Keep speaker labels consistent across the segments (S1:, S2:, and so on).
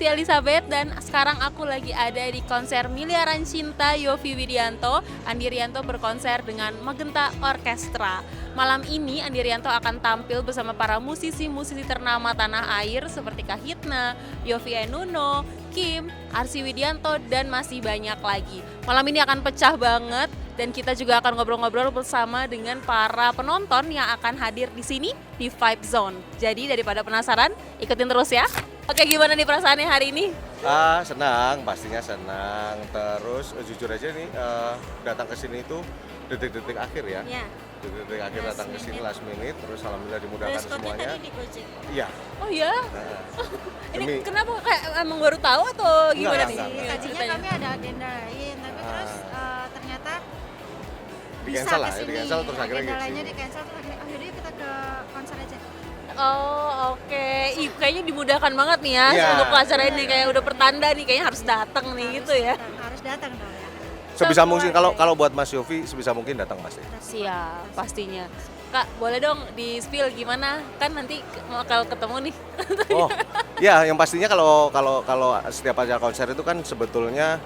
S1: Desi Elizabeth dan sekarang aku lagi ada di konser Miliaran Cinta Yovie Widianto. Andi Rianto berkonser dengan Magenta Orkestra. Malam ini Andi Rianto akan tampil bersama para musisi-musisi ternama tanah air seperti Kahitna, Yovie Nuno, Kim, Arsy Widianto, dan masih banyak lagi. Malam ini akan pecah banget dan kita juga akan ngobrol-ngobrol bersama dengan para penonton yang akan hadir di sini di Vibe Zone. Jadi daripada penasaran, ikutin terus ya. Oke, gimana nih perasaannya hari ini?
S2: Senang, pastinya senang. Terus jujur aja nih datang ke sini itu detik-detik akhir ya.
S1: Iya.
S2: Detik-detik akhir datang ke sini last minute, terus alhamdulillah dimudahkan semuanya.
S3: Tadi di Gojek.
S2: Iya.
S1: Oh iya?
S2: Nah,
S1: Ini
S2: demi-
S1: kenapa kayak emang baru tahu atau gimana nih?
S2: enggak.
S3: Tadinya
S1: ceritanya?
S3: kami ada agenda lain, tapi terus ternyata
S2: di
S3: bisa
S2: cancel lah,
S3: kesini.
S2: di cancel terus akhirnya
S3: agenda
S2: ke
S3: lainnya
S2: sini.
S3: di cancel terus akhirnya, oh yaudah kita ke konser aja.
S1: Oh oke, ih kayaknya dimudahkan banget nih ya
S2: Iya.
S1: untuk acara ini, kayak udah pertanda nih kayaknya harus datang nih gitu ya.
S3: Harus datang dong ya.
S2: Sebisa mungkin kalau buat Mas Yovie sebisa mungkin datang pasti.
S1: Siap, pastinya. Kak, boleh dong di spill gimana? Kan nanti bakal ketemu nih.
S2: Oh, ya yang pastinya kalau setiap acara konser itu kan sebetulnya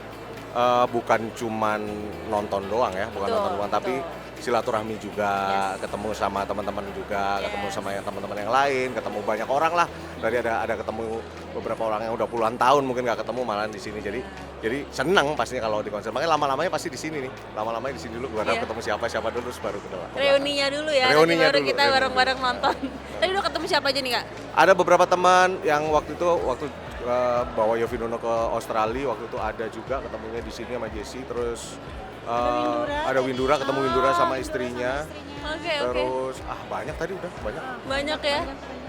S2: bukan cuman nonton doang ya, bukan
S1: Betul,
S2: nonton doang, tapi
S1: betul.
S2: silaturahmi juga, ketemu sama teman-teman juga, ketemu sama yang teman-teman yang lain, ketemu banyak orang lah. Dari ada ketemu beberapa orang yang udah puluhan tahun mungkin nggak ketemu malah di sini. Jadi senang pastinya kalau di konser. Makanya lama-lamanya pasti di sini nih. Lama-lamanya di sini dulu
S1: Iya.
S2: ketemu siapa dulu terus baru ke belakang.
S1: Reuninya dulu ya,
S2: Reuninya
S1: nanti baru
S2: dulu,
S1: kita
S2: reuninya
S1: bareng-bareng
S2: dulu.
S1: nonton. Tadi udah ketemu siapa aja nih Kak?
S2: Ada beberapa teman yang waktu bawa Yovie Nuno ke Australia, waktu itu ada juga ketemunya di sini sama Jessie, terus ada Windura, ketemu Windura sama istrinya.
S1: Oke.
S2: Terus banyak tadi udah banyak.
S1: Banyak ya.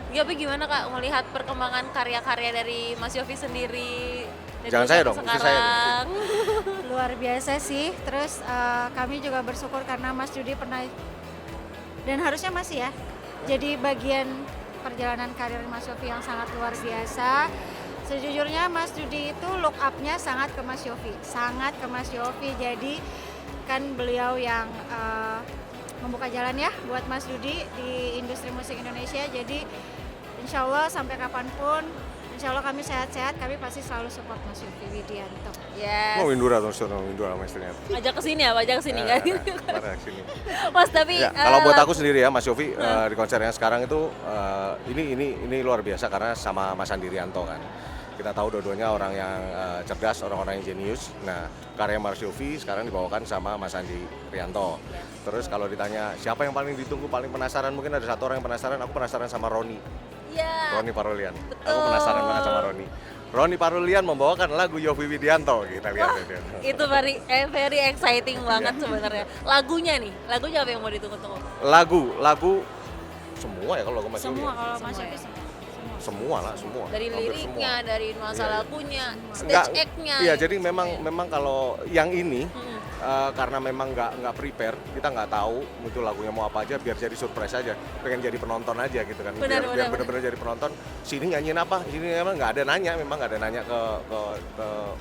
S1: Ya, tapi gimana Kak melihat perkembangan karya-karya dari Mas Yovie sendiri? dari
S2: Jangan
S1: dulu
S2: saya
S1: sampai
S2: dong, istri saya dong.
S1: sekarang?
S3: Luar biasa sih. Terus kami juga bersyukur karena Mas Yudi pernah dan harusnya masih ya. Jadi bagian perjalanan karir Mas Yovie yang sangat luar biasa. Sejujurnya Mas Yudi itu look up-nya sangat ke Mas Yovie, sangat ke Mas Yovie. Jadi kan beliau yang membuka jalan ya buat Mas Yudi di industri musik Indonesia. Jadi insya Allah sampai kapanpun, insya Allah kami sehat-sehat, kami pasti selalu support Mas Yovie Widianto.
S1: Yes.
S2: Mau Windura terus Windura sama istrinya.
S1: Ajak ke sini ya, ajak ke sini kan.
S2: Mana sini.
S1: Mas tapi
S2: Ya, kalau buat aku sendiri ya Mas Yovie di konser yang sekarang itu ini luar biasa karena sama Mas Andi Rianto kan. Kita tahu dua-duanya orang yang cerdas, orang-orang yang jenius. Nah, karya Mas Yovie sekarang dibawakan sama Mas Andi Rianto. Terus kalau ditanya siapa yang paling ditunggu, paling penasaran, mungkin ada satu orang yang penasaran, aku penasaran sama Roni.
S1: Iya.
S2: Roni Parulian.
S1: Betul.
S2: Aku penasaran banget sama Roni. Roni Parulian membawakan lagu Yovie Widianto, kita lihat
S1: Wah,
S2: deh.
S1: itu very exciting banget sebenarnya. Lagunya nih, lagunya apa yang mau ditunggu-tunggu?
S2: Lagu semua ya kalau lagu Mas Yovie.
S3: Semua
S2: ya?
S3: kalau Mas
S1: Semua
S3: Yovie
S1: ya?
S2: Semua lah, semua.
S1: Dari
S2: Hampir
S1: liriknya,
S2: semua.
S1: dari nuansa
S2: Iya.
S1: lagunya,
S2: Enggak,
S1: stage act-nya.
S2: Iya, jadi memang kalau yang ini
S1: Mm-mm.
S2: karena memang nggak prepare, kita nggak tahu itu lagunya mau apa aja, biar jadi surprise aja, pengen jadi penonton aja gitu kan,
S1: Benar,
S2: biar
S1: benar.
S2: benar-benar jadi penonton. Sini nyanyiin apa, sini emang nggak ada nanya, memang nggak ada nanya ke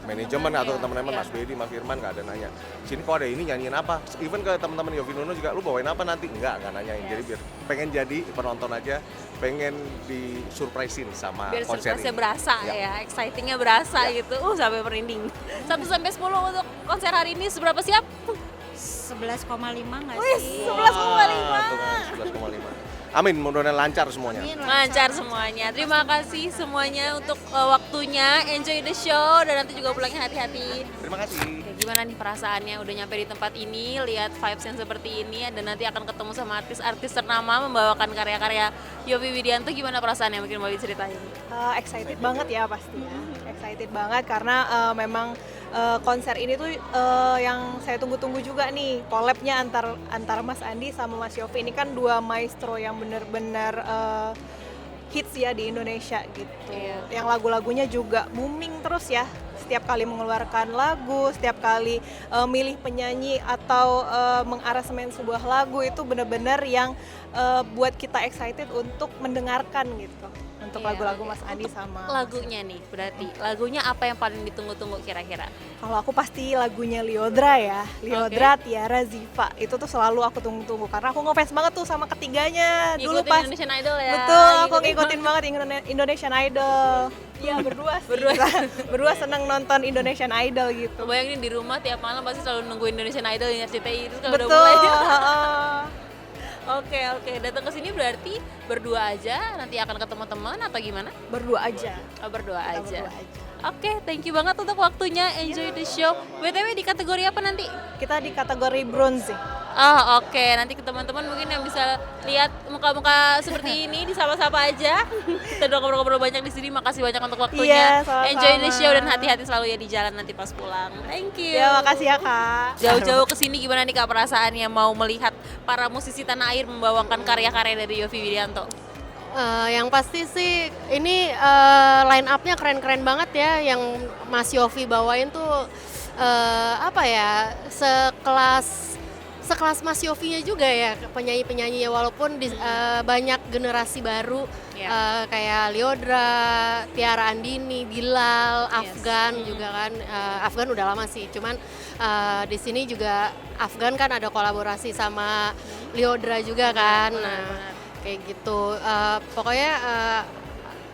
S2: manajemen atau teman-teman
S1: Iya.
S2: Mas Bedi, Mas Firman nggak ada nanya. Sini kok ada ini nyanyiin apa, even ke teman-teman Yovie Nuno juga, lu bawain apa nanti, nggak nanyain. Jadi biar pengen jadi penonton aja, pengen disurprisein sama
S1: Biar
S2: konser
S1: surprise-nya
S2: ini.
S1: berasa
S2: Ya.
S1: ya, exciting-nya berasa
S2: Ya.
S1: gitu. Sampai merinding. 1-10 untuk konser hari ini seberapa siap?
S3: 11,5 nggak
S1: Wih,
S3: sih?
S1: 11,5.
S2: Tuh kan, 11,5. Amin, mudah-mudahan lancar semuanya.
S3: Amin,
S1: Lancar semuanya. Terima kasih semuanya untuk waktunya. Enjoy the show dan nanti juga pulangnya hati-hati.
S2: Terima kasih.
S1: Oke, gimana nih perasaannya udah nyampe di tempat ini, lihat vibes yang seperti ini dan nanti akan ketemu sama artis-artis ternama membawakan karya-karya Yovie Widianto. Gimana perasaannya, mungkin mau diceritain?
S4: Excited banget ya pastinya. Excited banget karena memang konser ini tuh yang saya tunggu-tunggu juga nih, collab-nya antar Mas Andi sama Mas Yovie. Ini kan dua maestro yang benar-benar hits ya di Indonesia gitu.
S1: Iya.
S4: Yang lagu-lagunya juga booming terus ya setiap kali mengeluarkan lagu, setiap kali milih penyanyi atau mengaransemen sebuah lagu itu benar-benar yang buat kita excited untuk mendengarkan gitu. Untuk
S1: Iya,
S4: lagu-lagu
S1: oke.
S4: Mas Andi sama
S1: Lagunya nih, berarti lagunya apa yang paling ditunggu-tunggu kira-kira?
S4: kalau aku pasti lagunya Lyodra ya, Lyodra, Tiara, Ziva. Itu tuh selalu aku tunggu-tunggu karena aku ngefans banget tuh sama ketiganya. Dulu
S1: Ngikutin
S4: pas
S1: Indonesian Idol ya?
S4: betul, aku
S1: Ngikutin
S4: ngikutin banget Indonesian Idol. Iya berdua sih. Berdua seneng nonton Indonesian Idol gitu.
S1: Bayangin di rumah tiap malam pasti selalu nungguin Indonesian Idol ya, RCTI itu kalau udah
S4: Betul.
S1: mulai.
S4: heeh.
S1: Oke, datang ke sini berarti berdua aja, nanti akan ketemu teman atau gimana?
S4: Berdua aja.
S1: Oh, berdua
S4: Kita
S1: aja.
S4: berdua aja.
S1: Oke, thank you banget untuk waktunya. Enjoy the show. BTW di kategori apa nanti?
S4: Kita di kategori bronze sih.
S1: Oh, oke. Nanti ke teman-teman mungkin yang bisa lihat muka-muka seperti ini disapa-sapa aja. Kita udah ngobrol-ngobrol banyak di sini. Makasih banyak untuk waktunya.
S4: Iya, sama-sama.
S1: Enjoy the show dan hati-hati selalu ya di jalan nanti pas pulang. Thank you.
S4: Ya makasih ya Kak.
S1: Jauh-jauh ke sini gimana nih Kak perasaannya mau melihat para musisi tanah air membawakan karya-karya dari Yovie Widianto?
S5: Yang pasti sih ini line up-nya keren-keren banget ya, yang Mas Yovie bawain tuh apa ya, sekelas Mas Yovie-nya juga ya, penyanyi-penyanyinya, walaupun banyak generasi baru kayak Lyodra, Tiara Andini, Bilal,
S1: Yes.
S5: Afgan juga kan. Afgan udah lama sih, cuman di sini juga Afgan kan ada kolaborasi sama Lyodra juga kan. Nah, kayak gitu. Pokoknya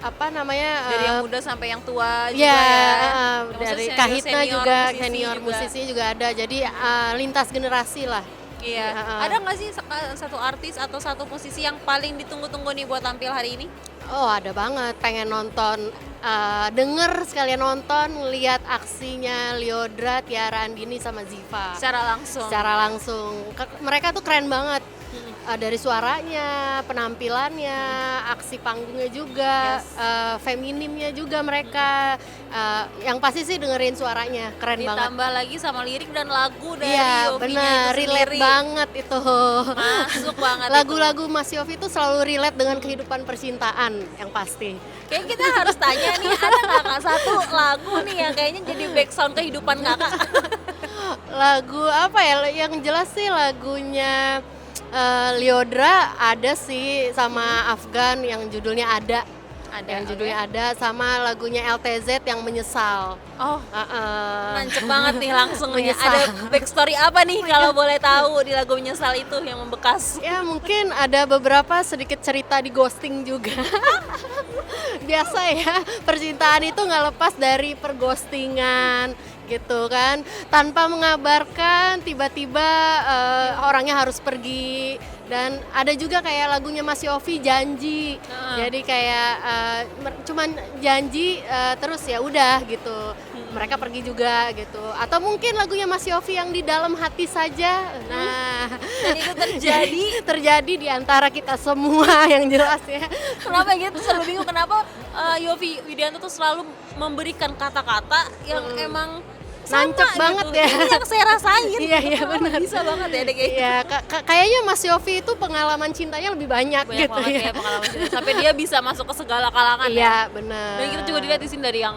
S5: apa namanya?
S1: Dari yang muda sampai yang tua juga
S5: Ya,
S1: ya.
S5: dari
S1: Maksudnya
S5: Kahitna juga,
S1: musisi
S5: senior
S1: juga.
S5: musisinya juga ada. Jadi lintas generasi lah.
S1: Iya.
S5: Heeh.
S1: Ada nggak sih satu artis atau satu musisi yang paling ditunggu-tunggu nih buat tampil hari ini?
S5: Oh, ada banget. Pengen nonton, denger sekalian nonton, lihat aksinya Lyodra, Tiara Andini sama Ziva.
S1: Secara langsung.
S5: Secara langsung. Mereka tuh keren banget. Dari suaranya, penampilannya, aksi panggungnya juga, feminimnya juga mereka. Yang pasti sih dengerin suaranya, keren banget.
S1: Ditambah lagi sama lirik dan lagu dari
S5: Iya,
S1: Yovinya
S5: benar,
S1: itu
S5: relate
S1: sendiri.
S5: banget itu.
S1: Masuk banget itu.
S5: Lagu-lagu Mas Yovie itu selalu relate dengan kehidupan percintaan yang pasti.
S1: Kayak kita harus tanya nih, ada nggak Kak satu lagu nih yang kayaknya jadi background kehidupan Kakak?
S5: Lagu apa ya? Yang jelas sih lagunya Lyodra ada sih, sama Afgan yang judulnya Ada. Yang judulnya Ada, sama lagunya LTZ yang Menyesal.
S1: Oh,
S5: Heeh.
S1: nancep banget nih langsung nih.
S5: Menyesal.
S1: Ada backstory apa nih kalau boleh tahu di lagu Menyesal itu yang membekas?
S5: Ya mungkin ada beberapa sedikit cerita di ghosting juga. Biasa ya, percintaan itu nggak lepas dari perghostingan gitu kan. Tanpa mengabarkan, tiba-tiba orangnya harus pergi. Dan ada juga kayak lagunya Mas Yovie, Janji. Jadi kayak cuman janji terus ya udah gitu. Mereka pergi juga gitu. Atau mungkin lagunya Mas Yovie yang Di Dalam Hati Saja. Nah,
S1: Dan itu terjadi.
S5: terjadi di antara kita semua yang jelas ya.
S1: Kenapa gitu? Selalu bingung kenapa Yovie Widianto tuh selalu memberikan kata-kata yang emang sama
S5: Nancep banget
S1: gitu.
S5: ya.
S1: Ini yang saya rasain.
S5: Iya, iya,
S1: Kenapa
S5: benar.
S1: Bisa banget ya deh kayak gitu.
S5: Iya, kayaknya Mas Yovie itu pengalaman cintanya lebih banyak,
S1: Banyak
S5: gitu
S1: banget
S5: ya.
S1: ya pengalaman cinta. Sampai dia bisa masuk ke segala kalangan ya.
S5: Iya, benar.
S1: Dan kita juga dilihat di sini dari yang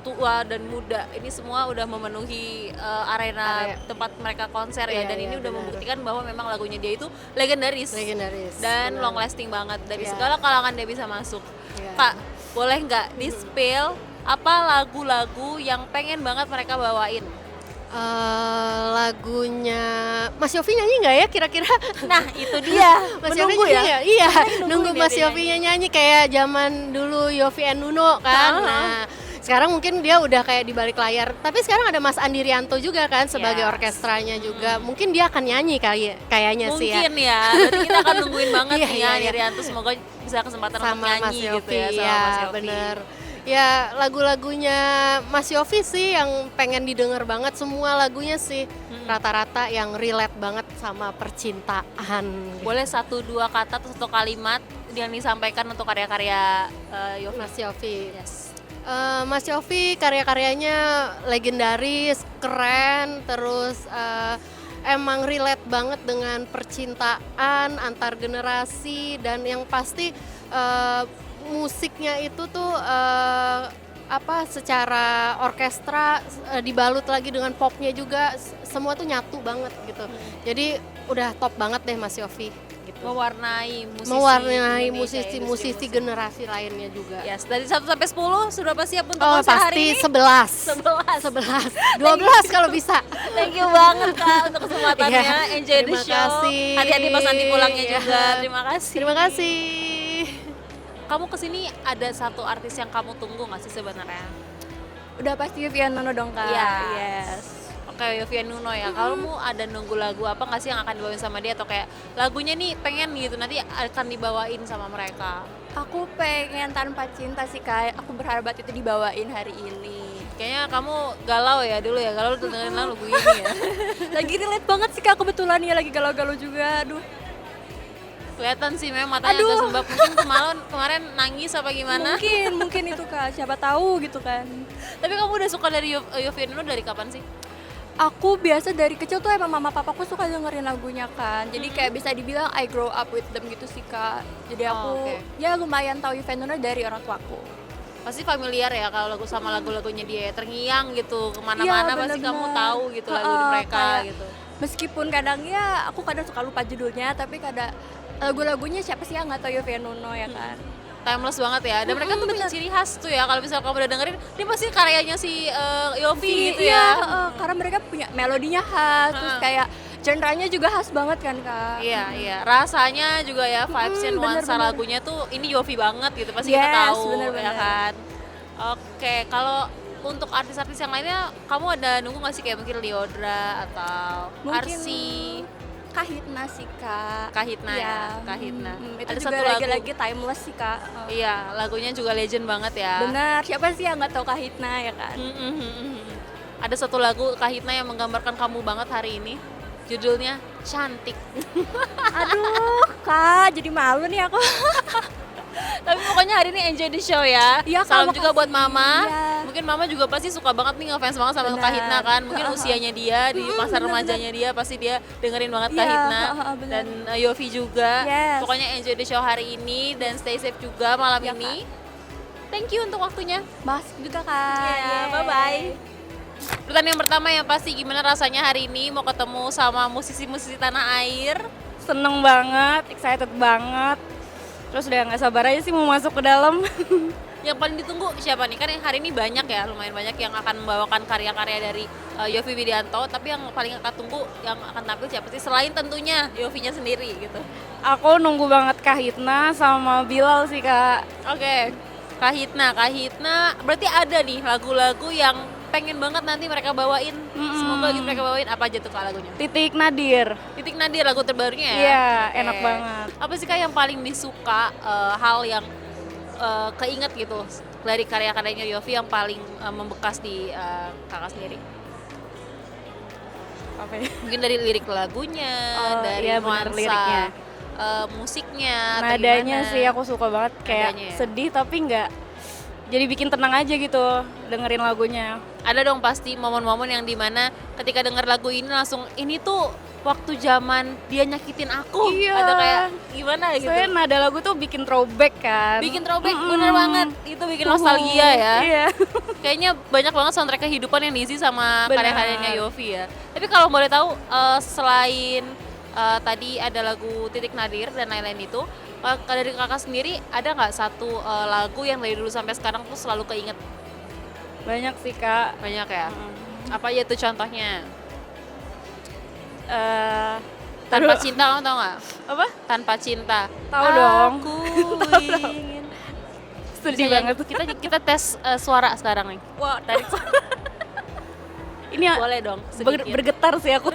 S1: tua dan muda. Ini semua udah memenuhi arena tempat mereka konser ya.
S5: Iya,
S1: Dan ini
S5: iya,
S1: udah
S5: benar.
S1: membuktikan bahwa memang lagunya dia itu legendaris.
S5: Legendaris.
S1: Dan
S5: benar.
S1: long lasting banget. Dari
S5: Iya.
S1: segala kalangan dia bisa masuk.
S5: Iya.
S1: Kak, boleh nggak di-spill apa lagu-lagu yang pengen banget mereka bawain?
S5: Lagunya Mas Yovie nyanyi nggak ya kira-kira?
S1: Nah, itu dia.
S5: Mas Yovie
S1: Menunggu
S5: nyanyi
S1: ya.
S5: nggak? Iya,
S1: Nungguin
S5: nunggu
S1: ya
S5: Mas
S1: dia
S5: Yovie nyanyi kayak zaman dulu Yovie and Nuno kan. Nah, sekarang mungkin dia udah kayak di balik layar. Tapi sekarang ada Mas Andi Rianto juga kan sebagai
S1: Yes.
S5: orkestranya juga. Mungkin dia akan nyanyi kayaknya sih ya.
S1: Mungkin ya. Berarti kita akan nungguin banget
S5: Iya,
S1: nih
S5: iya,
S1: ya
S5: iya.
S1: Rianto, semoga bisa kesempatan untuk
S5: Sama Mas
S1: nyanyi gitu
S5: Yovie,
S1: ya sama
S5: ya,
S1: Mas Yovie.
S5: bener. Ya lagu-lagunya Mas Yovie sih yang pengen didengar banget, semua lagunya sih rata-rata yang relate banget sama percintaan.
S1: Boleh 1-2 kata atau 1 kalimat yang disampaikan untuk karya-karya Yovie?
S5: Mas Yovie.
S1: Yes.
S5: Mas Yovie karya-karyanya legendaris, keren, terus emang relate banget dengan percintaan antar generasi, dan yang pasti musiknya itu tuh secara orkestra dibalut lagi dengan popnya juga, semua tuh nyatu banget gitu. Jadi udah top banget deh Mas Yofi gitu.
S1: Mewarnai
S5: Mewarnai
S1: Indonesia,
S5: musisi-musisi
S1: industri musik.
S5: generasi lainnya juga.
S1: Yes, dari 1 sampai 10 sudah pasti siap untuk
S5: Oh
S1: konser hari
S5: pasti
S1: ini?
S5: 11 11 12 kalau bisa.
S1: Thank you banget Kak untuk kesempatannya.
S5: Iya,
S1: Enjoy the
S5: terima
S1: show.
S5: kasih.
S1: Hati-hati pas nanti pulangnya
S5: Iya.
S1: juga. Terima kasih.
S5: Terima kasih.
S1: Kamu kesini ada satu artis yang kamu tunggu nggak sih sebenarnya?
S6: Udah pasti Yofian Nuno dong kak.
S1: Iya.
S6: Yes.
S1: Oke, Yofian Nuno ya. Kamu ada nunggu lagu apa nggak sih yang akan dibawain sama dia, atau kayak lagunya nih pengen gitu nanti akan dibawain sama mereka?
S6: Aku pengen Tanpa Cinta sih kak. Aku berharap banget itu dibawain hari ini.
S1: Kayaknya kamu galau ya dulu ya, galau tuh dengerin lagu ini ya.
S6: Lagi relate banget sih kak, kebetulan ya lagi galau-galau juga. Aduh.
S1: Kelihatan sih memang matanya agak sembab. Mungkin kemarin nangis apa gimana?
S6: Mungkin itu kak. Siapa tahu gitu kan.
S1: Tapi kamu udah suka dari Yofian Nuno dari kapan sih?
S6: Aku biasa dari kecil tuh emang mama papaku suka dengerin lagunya kan. Jadi kayak bisa dibilang I grow up with them gitu sih kak. Jadi
S1: Oh,
S6: aku
S1: oke.
S6: ya lumayan tahu Yofian Nuno dari orang tuaku.
S1: Pasti familiar ya kalau lagu sama lagu-lagunya dia, terngiang gitu kemana-mana
S6: Iya,
S1: pasti kamu
S6: bener-bener.
S1: tahu gitu lagu mereka
S6: Kayak
S1: gitu.
S6: Meskipun kadang ya aku kadang suka lupa judulnya, tapi kadang lagu-lagunya siapa sih yang nggak tahu Yofian Nuno ya kan?
S1: Timeless banget ya. Dan mereka tuh punya ciri khas tuh ya, kalau misalnya kamu udah dengerin, ini pasti karyanya si Yofi gitu
S6: Iya,
S1: ya.
S6: karena mereka punya melodinya khas, terus kayak genre-nya juga khas banget kan kak.
S1: Iya, iya. Rasanya juga ya, vibes-nya, nuansa
S6: bener-bener.
S1: lagunya tuh ini Yofi banget gitu, pasti kita
S6: Yes,
S1: tahu
S6: bener-bener.
S1: ya kan. Oke, kalau untuk artis-artis yang lainnya, kamu ada nunggu nggak sih kayak mungkin Liodra atau
S6: Mungkin
S1: Arsi,
S6: Kahitna sih kak.
S1: Kahitna
S6: Iya.
S1: ya, Kahitna.
S6: Itu
S1: Ada
S6: juga
S1: satu lagu,
S6: lagi-lagi timeless sih kak.
S1: iya, lagunya juga legend banget ya.
S6: Benar, siapa sih yang nggak tahu Kahitna ya kan?
S1: Ada satu lagu Kahitna yang menggambarkan kamu banget hari ini. Judulnya Cantik.
S6: Aduh kak, jadi malu nih aku.
S1: Tapi pokoknya hari ini enjoy the show ya.
S6: Iya, Kak,
S1: Salam juga
S6: makasih.
S1: buat Mama.
S6: Iya.
S1: Mungkin Mama juga pasti suka banget nih, ngefans banget sama
S6: Benar.
S1: Kahitna kan. Mungkin usianya dia di masa remajanya dia pasti dia dengerin banget
S6: Iya,
S1: Kahitna.
S6: benar.
S1: Dan Yofi juga.
S6: Yes.
S1: Pokoknya enjoy the show hari ini dan stay safe juga malam
S6: Iya,
S1: ini. Thank you untuk waktunya.
S6: Mas juga kak.
S1: Iya,
S6: Yeay.
S1: bye-bye. Pertanyaan yang pertama yang pasti, gimana rasanya hari ini mau ketemu sama musisi-musisi tanah air?
S6: Seneng banget, excited banget. Terus udah nggak sabar aja sih mau masuk ke dalam.
S1: Yang paling ditunggu siapa nih? Kan yang hari ini banyak ya, lumayan banyak yang akan membawakan karya-karya dari Yofi Widianto. Tapi yang paling akan tunggu, yang akan tampil siapa sih? Selain tentunya Yofinya sendiri gitu.
S6: Aku nunggu banget Kahitna sama Bilal sih kak.
S1: Oke, Kahitna berarti ada nih lagu-lagu yang pengen banget nanti mereka bawain. Semoga gitu mereka bawain. Apa aja tuh kak lagunya?
S6: Titik Nadir.
S1: Titik Nadir, lagu terbarunya ya?
S6: Iya,
S1: Oke.
S6: enak banget.
S1: Apa sih kak yang paling disuka, hal yang keinget gitu dari karya-karyanya Yofi yang paling membekas di kakak sendiri?
S6: Apa ya?
S1: Mungkin dari lirik lagunya,
S6: Oh,
S1: dari
S6: iya, benar,
S1: nuansa
S6: liriknya.
S1: Musiknya, atau
S6: Nadanya
S1: gimana?
S6: sih aku suka banget, kayak
S1: Nadanya ya?
S6: sedih tapi nggak, jadi bikin tenang aja gitu dengerin lagunya.
S1: Ada dong pasti momen-momen yang dimana ketika denger lagu ini langsung, ini tuh waktu zaman dia nyakitin aku.
S6: Iya.
S1: Atau kayak gimana gitu.
S6: Soalnya nada lagu tuh bikin throwback kan.
S1: Bikin throwback, bener banget. Itu bikin nostalgia ya.
S6: Iya.
S1: Kayaknya banyak banget soundtrack kehidupan yang diisi sama
S6: Benar.
S1: karya-karyanya Yofi ya. Tapi kalau boleh tahu, selain tadi ada lagu Titik Nadir dan lain-lain itu, dari kakak sendiri ada nggak satu lagu yang dari dulu sampai sekarang tuh selalu keinget?
S6: Banyak sih kak.
S1: Banyak ya? Apa aja tuh contohnya? Tanpa Cinta, kamu tau nggak?
S6: Apa?
S1: Tanpa Cinta.
S6: Tahu dong.
S1: Aku ingin.
S6: Sedih
S1: Bisa
S6: banget.
S1: nyanyi. Kita tes suara sekarang nih.
S6: Wah, dari ini
S1: Boleh dong sedikit.
S6: bergetar sih aku.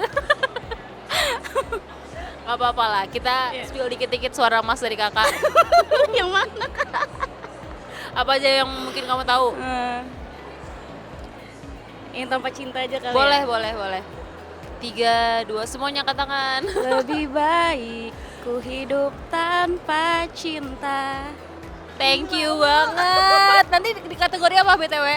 S1: Gak apa-apa lah, kita spill dikit-dikit suara Mas dari kakak.
S6: Yang mana?
S1: Apa aja yang mungkin kamu tahu?
S6: Yang Tanpa Cinta aja kali.
S1: Boleh,
S6: ya?
S1: boleh. 3, 2, semuanya katakan.
S6: Lebih baik ku hidup tanpa cinta.
S1: Thank you banget. Nanti di kategori apa BTW?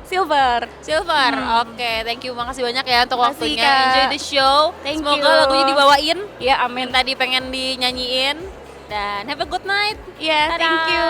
S6: Silver.
S1: Silver. Oke, thank you. Makasih banyak ya untuk
S6: Makasih,
S1: waktunya.
S6: Kak.
S1: Enjoy the show.
S6: Thank
S1: Semoga
S6: you.
S1: lagunya dibawain.
S6: Ya,
S1: Yang
S6: amin.
S1: tadi pengen dinyanyiin. Dan have a good night.
S6: Ya,
S1: Dadah.
S6: thank you.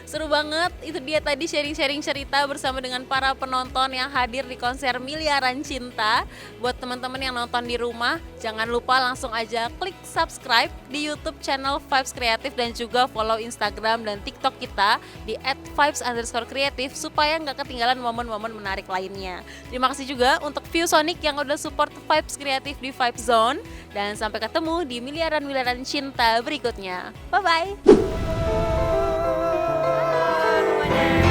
S1: Seru banget, itu dia tadi sharing-sharing cerita bersama dengan para penonton yang hadir di konser Miliaran Cinta. Buat teman-teman yang nonton di rumah, jangan lupa langsung aja klik subscribe di YouTube channel Vibes Kreatif dan juga follow Instagram dan TikTok kita di @vibes_kreatif supaya nggak ketinggalan momen-momen menarik lainnya. Terima kasih juga untuk ViewSonic yang udah support Vibes Kreatif di Vibe Zone, dan sampai ketemu di Miliaran-Miliaran Cinta berikutnya. Bye-bye!
S6: semuanya.